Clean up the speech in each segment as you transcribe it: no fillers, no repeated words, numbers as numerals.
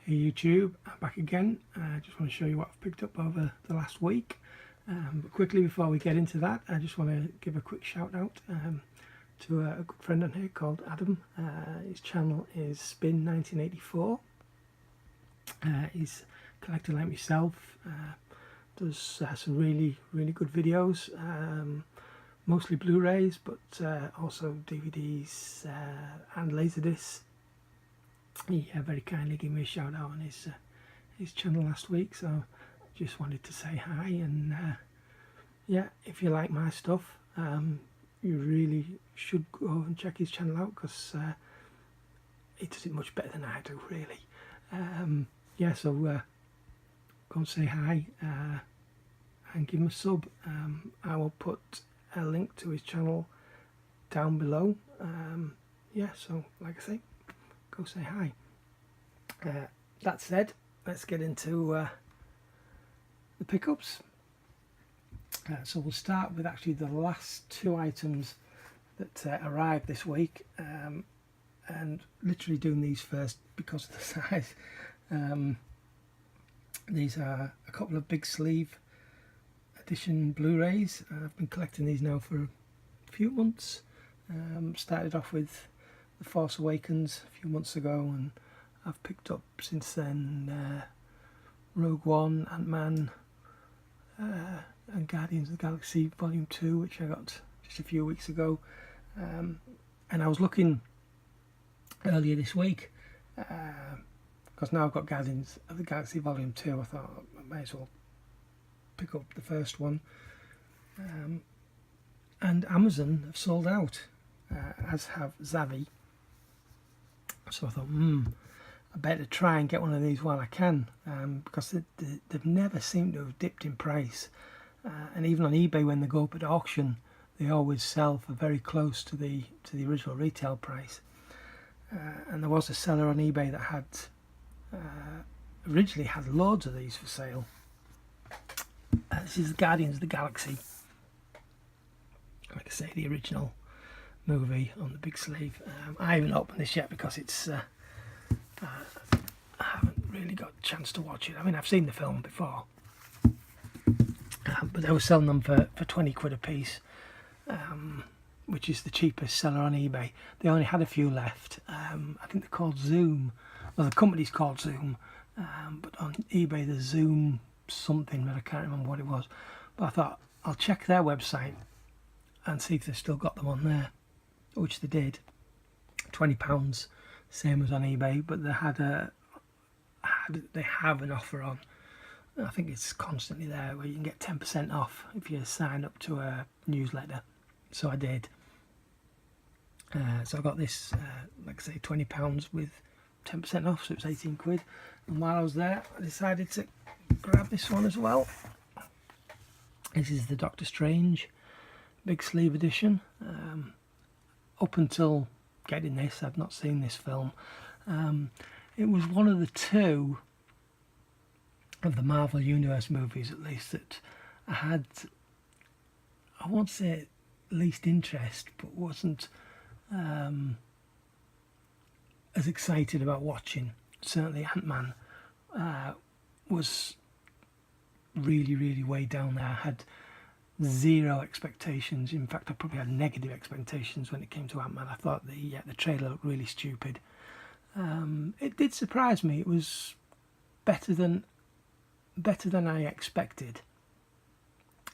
Hey YouTube, I'm back again. I just want to show you what I've picked up over the last week. But quickly before we get into that, I just want to give a quick shout out to a good friend on here called Adam. His channel is Spin 1984. He's a collector like myself, does some really good videos, mostly Blu-rays, but also DVDs and Laserdiscs. He very kindly gave me a shout out on his channel last week, so just wanted to say hi. And yeah, if you like my stuff, you really should go and check his channel out, because he does it much better than I do, really. Yeah, so go and say hi and give him a sub. I will put a link to his channel down below. Yeah, so like I say, go say hi. That said, let's get into the pickups. So we'll start with actually the last two items that arrived this week, and literally doing these first because of the size. These are a couple of big sleeve edition Blu-rays. I've been collecting these now for a few months. Started off with The Force Awakens a few months ago, and I've picked up since then Rogue One, Ant-Man, and Guardians of the Galaxy Volume 2, which I got just a few weeks ago. And I was looking earlier this week, because now I've got Guardians of the Galaxy Volume 2, I thought I might as well pick up the first one. And Amazon have sold out, as have Zavvi. So I thought, I better try and get one of these while I can, because they've never seemed to have dipped in price. And even on eBay, when they go up at auction, they always sell for very close to the original retail price. And there was a seller on eBay that had originally had loads of these for sale. This is Guardians of the Galaxy. Like I say, the original movie on the big sleeve. I haven't opened this yet because it's I haven't really got a chance to watch it. I mean, I've seen the film before, but they were selling them for 20 quid a piece, which is the cheapest seller on eBay. They only had a few left. I think they're called Zoom. Well, the company's called Zoom, but on eBay there's Zoom something, but I can't remember what it was. But I thought I'll check their website and see if they've still got them on there, which they did. £20, same as on eBay, but they have an offer on. I think it's constantly there, where you can get 10% off if you sign up to a newsletter. So I did. So I got this, like I say, £20 with 10% off, so it was 18 quid. And while I was there, I decided to grab this one as well. This is the Doctor Strange big sleeve edition. Up until getting this, I'd not seen this film. It was one of the two of the Marvel Universe movies, at least, that I had, I won't say least interest, but wasn't as excited about watching. Certainly Ant-Man was really way down there. I had zero expectations. In fact, I probably had negative expectations when it came to Ant-Man. I thought the trailer looked really stupid. It did surprise me. It was better than I expected,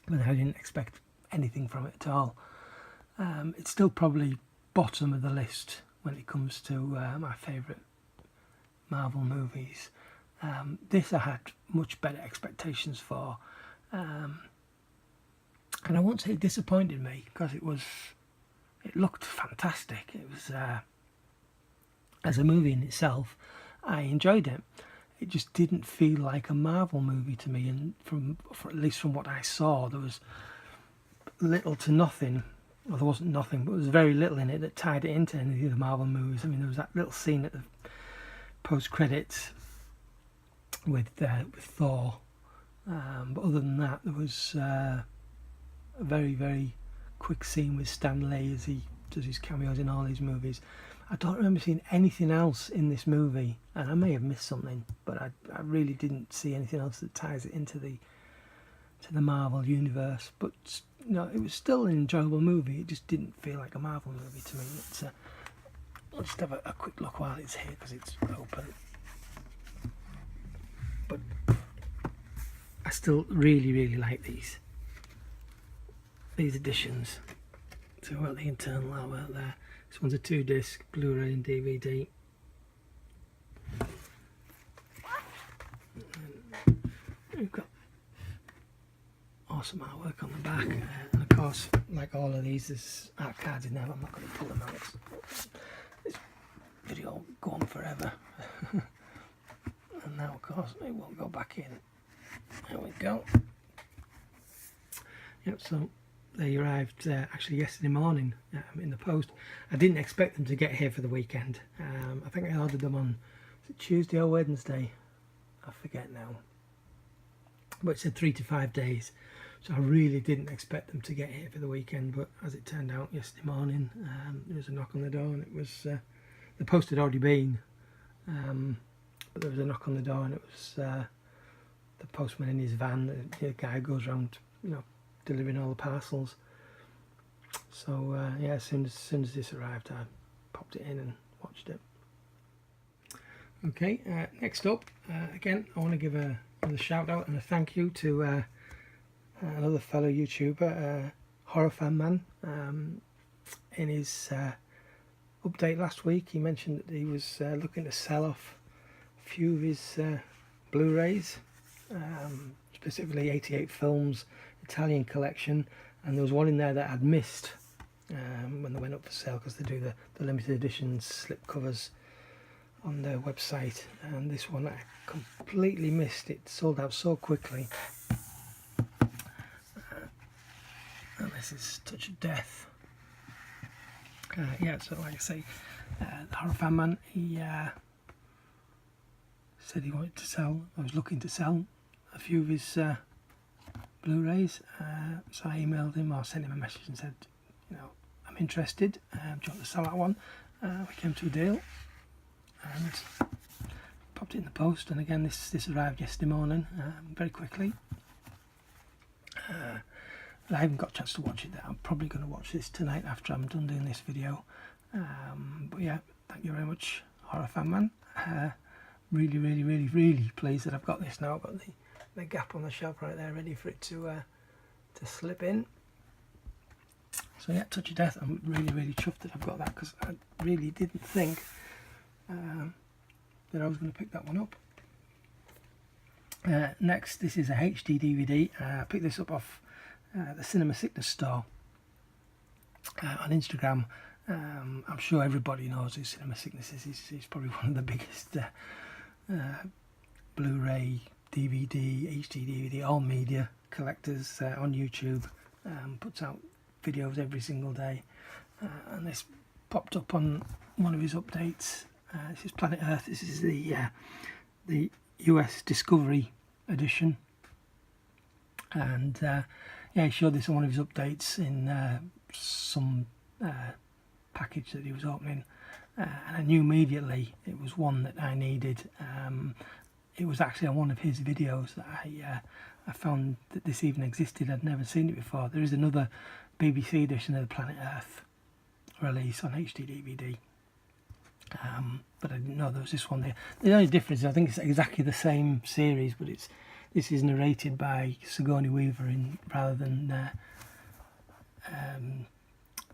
but I didn't expect anything from it at all. It's still probably bottom of the list when it comes to my favourite Marvel movies. This I had much better expectations for, and I won't say it disappointed me, because it looked fantastic. It was as a movie in itself, I enjoyed it. It just didn't feel like a Marvel movie to me, and at least from what I saw, there was little to nothing. Well, there wasn't nothing, but there was very little in it that tied it into any of the other Marvel movies. I mean, there was that little scene at the post-credits with Thor, but other than that, there was a very quick scene with Stan Lee as he does his cameos in all these movies. I don't remember seeing anything else in this movie, and I may have missed something, but but I really didn't see anything else that ties it into the Marvel universe. But you know, it was still an enjoyable movie. It just didn't feel like a Marvel movie to me. It's I'll just have a quick look while it's here because it's open. But I still really like these editions. So we've got the internal artwork there. This one's a 2-disc Blu-ray and DVD. We've got awesome artwork on the back, and of course, like all of these, there's art cards in there. I'm not going to pull them out. This video will go on forever. And now, of course, it won't go back in. There we go. Yep, so they arrived actually yesterday morning in the post. I didn't expect them to get here for the weekend. I think I ordered them on Tuesday or Wednesday. I forget now. But it said 3 to 5 days. So I really didn't expect them to get here for the weekend. But as it turned out, yesterday morning, there was a knock on the door, and it was the post had already been. But there was a knock on the door, and it was the postman in his van. The guy goes around, you know, delivering all the parcels. So yeah, as soon as this arrived, I popped it in and watched it. Okay, next up, again, I want to give another shout out and a thank you to another fellow YouTuber, Horror Fan Man. In his update last week, he mentioned that he was looking to sell off a few of his Blu-rays, specifically 88 Films Italian collection, and there was one in there that I'd missed when they went up for sale, because they do the limited edition slip covers on their website, and this one I completely missed. It sold out so quickly. And this is Touch of Death. Yeah, so like I say, the Horror Fan Man, he said he wanted to sell, I was looking to sell a few of his Blu-rays, so I emailed him or sent him a message and said, you know, I'm interested, do you want to sell that one? We came to a deal and popped it in the post, and again this arrived yesterday morning, very quickly. I haven't got a chance to watch it yet. I'm probably going to watch this tonight after I'm done doing this video. But yeah, thank you very much, Horror Fan Man. Really pleased that I've got this now. I've got the gap on the shelf right there, ready for it to slip in. So yeah, Touch of Death. I'm really chuffed that I've got that, because I really didn't think that I was going to pick that one up. Next, this is a HD DVD. I picked this up off the Cinema Sickness store on Instagram. I'm sure everybody knows who Cinema Sickness is. He's probably one of the biggest Blu-ray, DVD, HD DVD, all media collectors on YouTube. Puts out videos every single day, and this popped up on one of his updates. This is Planet Earth. This is the US Discovery edition, and yeah, he showed this on one of his updates in some package that he was opening, and I knew immediately it was one that I needed. It was actually on one of his videos that I found that this even existed. I'd never seen it before. There is another BBC edition of the Planet Earth release on HD DVD, but I didn't know there was this one there. The only difference is I think it's exactly the same series, but this is narrated by Sigourney Weaver rather than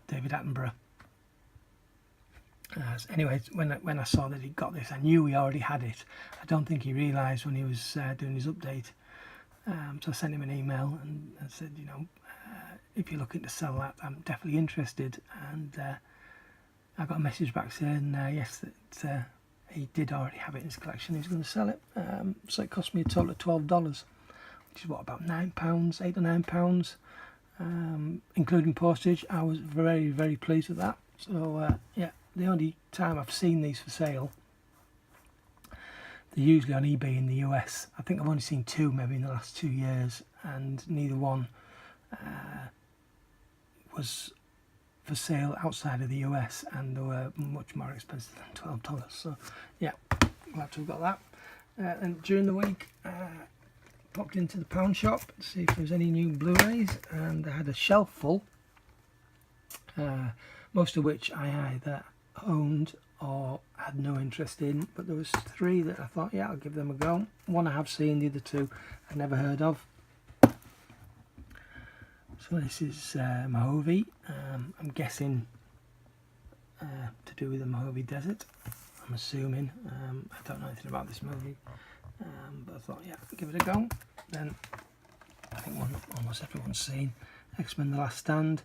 David Attenborough. Anyway, when I saw that he got this, I knew he already had it. I don't think he realised when he was doing his update. So I sent him an email and said, you know, if you're looking to sell that, I'm definitely interested. And I got a message back saying yes, that he did already have it in his collection. He was going to sell it. So it cost me a total of $12, which is what, about £9, £8 or £9, including postage. I was very pleased with that. So yeah, the only time I've seen these for sale, they're usually on eBay in the US. I think I've only seen two maybe in the last 2 years, and neither one was for sale outside of the US, and they were much more expensive than $12. So yeah, glad to have got that. And during the week, popped into the pound shop to see if there was any new Blu-rays, and I had a shelf full, most of which I either owned or had no interest in, but there was 3 that I thought, yeah, I'll give them a go. One I have seen, the other 2 I've never heard of. So this is Mojave. I'm guessing to do with the Mojave Desert, I'm assuming. I don't know anything about this movie, but I thought, yeah, give it a go. Then I think almost everyone's seen X-Men: The Last Stand.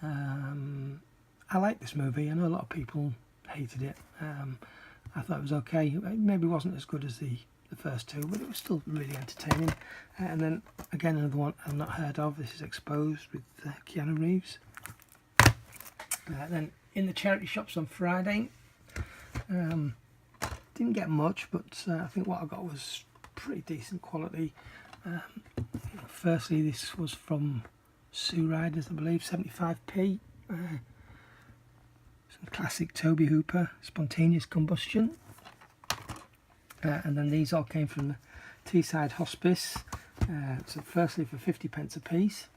I like this movie. I know a lot of people hated it. I thought it was okay. It maybe wasn't as good as the first 2, but it was still really entertaining. And then again, another one I've not heard of. This is Exposed with Keanu Reeves. Then in the charity shops on Friday, didn't get much, but I think what I got was pretty decent quality. Firstly, this was from Sue Riders, I believe, 75p. Some classic Toby Hooper, Spontaneous Combustion. And then these all came from the Teesside Hospice. So firstly for 50p a piece.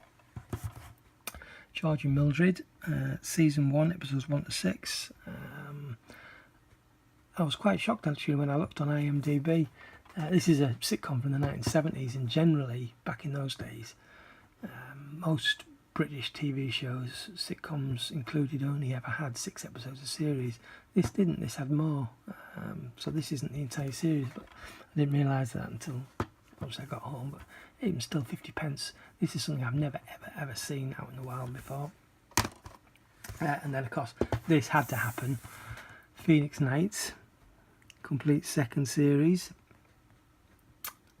George and Mildred, season 1, episodes 1 to 6. I was quite shocked actually when I looked on IMDb. This is a sitcom from the 1970s, and generally back in those days, most British TV shows, sitcoms included, only ever had 6 episodes a series. This didn't. This had more. So this isn't the entire series, but I didn't realise that until obviously I got home. But even still, 50p. This is something I've never ever seen out in the wild before. And then of course this had to happen. Phoenix Nights, complete 2nd series.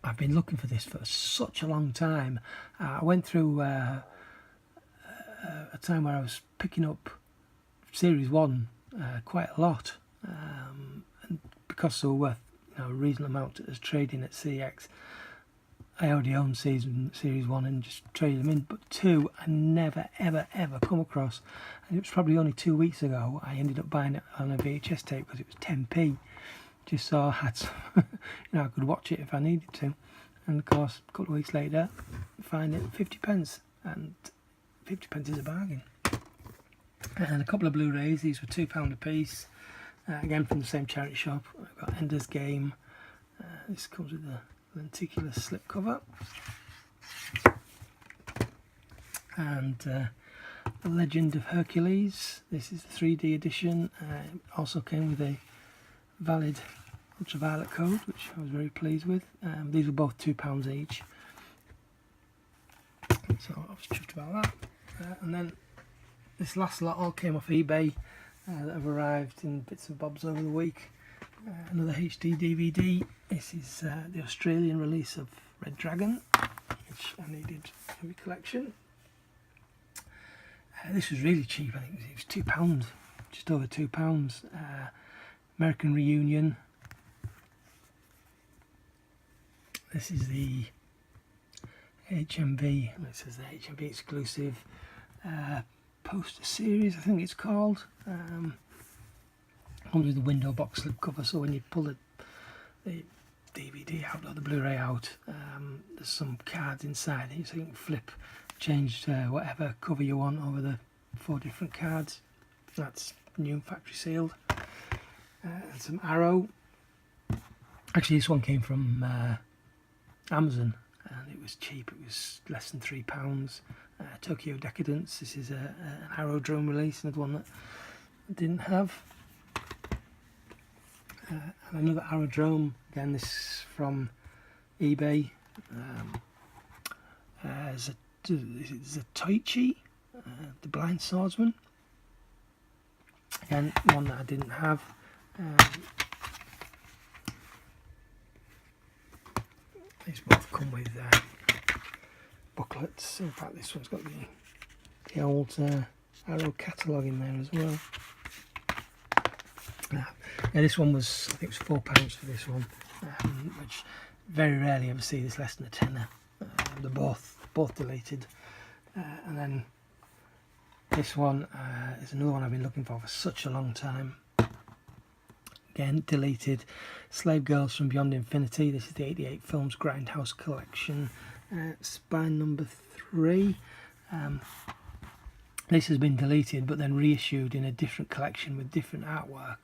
I've been looking for this for such a long time. I went through a time where I was picking up series 1 quite a lot, and because they were worth a reasonable amount as trading at CX, I already owned series 1 and just traded them in. But 2 I never ever come across, and it was probably only 2 weeks ago I ended up buying it on a VHS tape because it was 10p, just so I had some, I could watch it if I needed to. And of course a couple of weeks later find it 50p, and 50p is a bargain. And a couple of Blu-rays. These were £2 a piece, again from the same charity shop. I've got Ender's Game. This comes with the lenticular slipcover, and The Legend of Hercules. This is the 3D edition. It also came with a valid ultraviolet code, which I was very pleased with. These were both £2 each, so I was chuffed about that. And then this last lot all came off eBay, that have arrived in bits and bobs over the week. Another HD DVD. This is the Australian release of Red Dragon, which I needed for my collection. This was really cheap. I think it was £2, just over £2. American Reunion. This is the HMV. It says the HMV exclusive poster series, I think it's called. Comes with the window box slip cover, so when you pull the DVD out or the Blu-ray out, there's some cards inside it, so you can flip, change whatever cover you want over the 4 different cards. That's new factory sealed. And some Arrow. Actually, this one came from Amazon, and it was cheap. It was less than £3. Tokyo Decadence. This is an Aerodrome release, another one that I didn't have. And another Aerodrome, again this from eBay. Zatoichi, the Blind Swordsman. Again, one that I didn't have. These both come with booklets. In fact, this one's got the old Arrow catalogue in there as well. Yeah, this one was, I think it was £4 for this one, which very rarely ever see this less than a tenner. They're both deleted. And then this one is another one I've been looking for such a long time. again deleted. Slave Girls from Beyond Infinity. This is the 88 Films Grindhouse collection, spine number 3. This has been deleted but then reissued in a different collection with different artwork,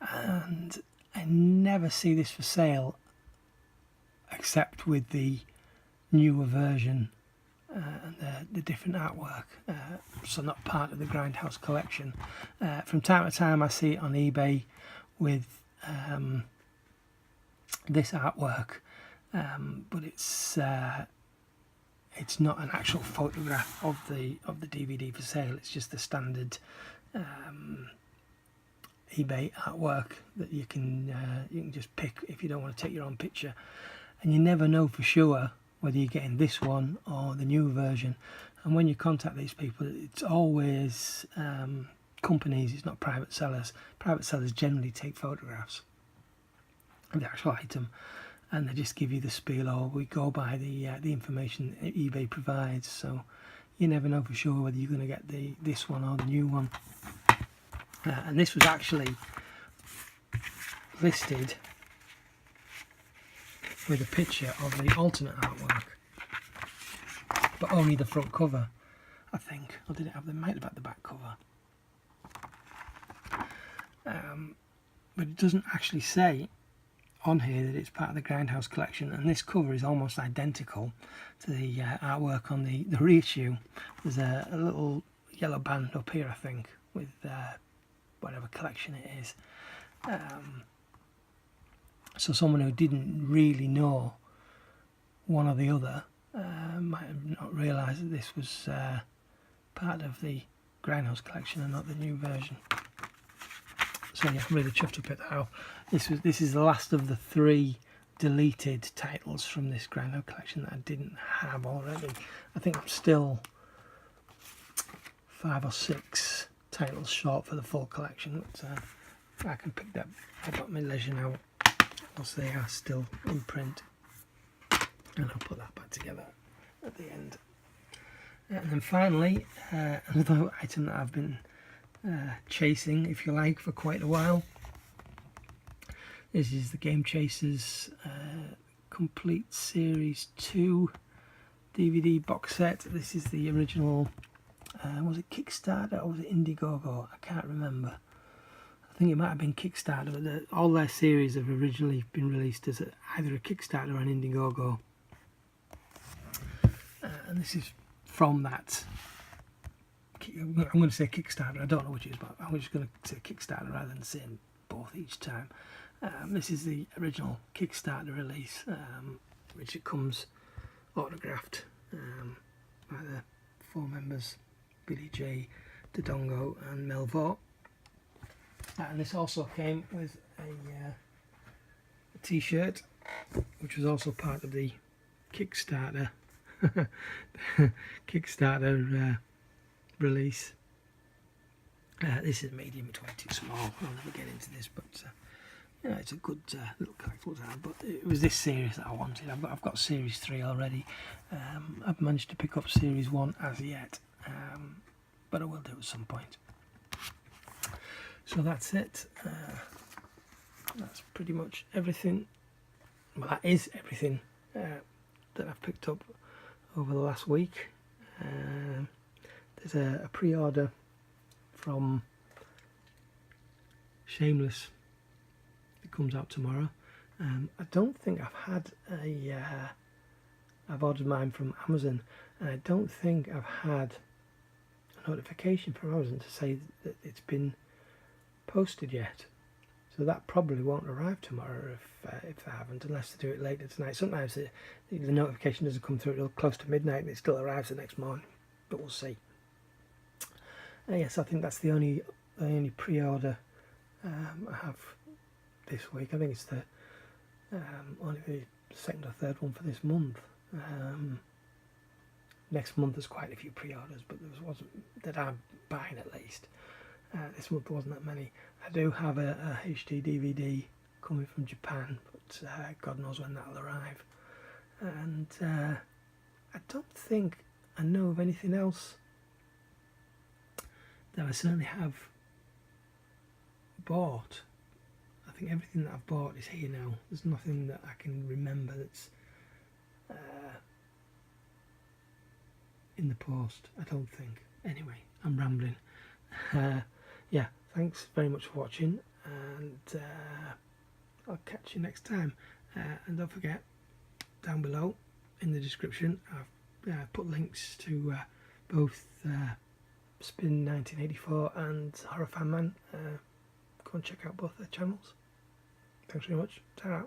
and I never see this for sale except with the newer version and the different artwork, so not part of the Grindhouse collection. From time to time I see it on eBay with this artwork, but it's not an actual photograph of the DVD for sale. It's just the standard eBay artwork that you can just pick if you don't want to take your own picture. And you never know for sure whether you're getting this one or the new version. And when you contact these people, it's always companies, it's not private sellers. Private sellers generally take photographs of the actual item, and they just give you the spiel, or we go by the information that eBay provides. So you never know for sure whether you're going to get this one or the new one. And this was actually listed with a picture of the alternate artwork, but only the front cover, I think. Or did it have? They might have had the back cover. But it doesn't actually say on here that it's part of the Grindhouse collection, and this cover is almost identical to the artwork on the reissue. There's a little yellow band up here, I think, with whatever collection it is. So someone who didn't really know one or the other might have not realised that this was part of the Grindhouse collection and not the new version. So yeah, I'm really chuffed up at how this is the last of the 3 deleted titles from this Grindhouse collection that I didn't have already. I think I'm still 5 or 6 titles short for the full collection, but I can pick that up at my leisure now, once they are still in print, and I'll put that back together at the end. And then finally, another item that I've been chasing, if you like, for quite a while. This is the Game Chasers Complete Series 2 DVD box set. This is the original, was it Kickstarter or was it Indiegogo? I can't remember. I think it might have been Kickstarter, but all their series have originally been released as either a Kickstarter or an Indiegogo. And this is from that. I'm going to say Kickstarter, I don't know which it is, but I'm just going to say Kickstarter rather than saying both each time. This is the original Kickstarter release, which it comes autographed by the 4 members, Billy J, Dodongo and Melvo. And this also came with a t-shirt, which was also part of the Kickstarter release. This is medium, it's way too small. I'll never get into this, but yeah, it's a good little collectibles item. But it was this series that I wanted. I've got series 3 already. I've managed to pick up series 1 as yet, but I will do at some point. So that's it. That's pretty much everything. Well, that is everything that I've picked up over the last week. There's a pre-order from Shameless. It comes out tomorrow. I don't think I've had I've ordered mine from Amazon, and I don't think I've had a notification from Amazon to say that it's been posted yet. So that probably won't arrive tomorrow if they haven't, unless they do it later tonight. Sometimes the notification doesn't come through until close to midnight and it still arrives the next morning, but we'll see. Yes, I think that's the only pre-order I have this week. I think it's the only the 2nd or 3rd one for this month. Next month there's quite a few pre-orders, but there wasn't that I'm buying at least. This month there wasn't that many. I do have a HD DVD coming from Japan, but God knows when that'll arrive. And I don't think I know of anything else that I certainly have bought. I think everything that I've bought is here now. There's nothing that I can remember that's in the post, I don't think. Anyway, I'm rambling. Yeah, thanks very much for watching, and I'll catch you next time. And don't forget, down below in the description I've put links to both Spin 1984 and Horror Fan Man. Go and check out both their channels. Thanks very much. Ta-ra.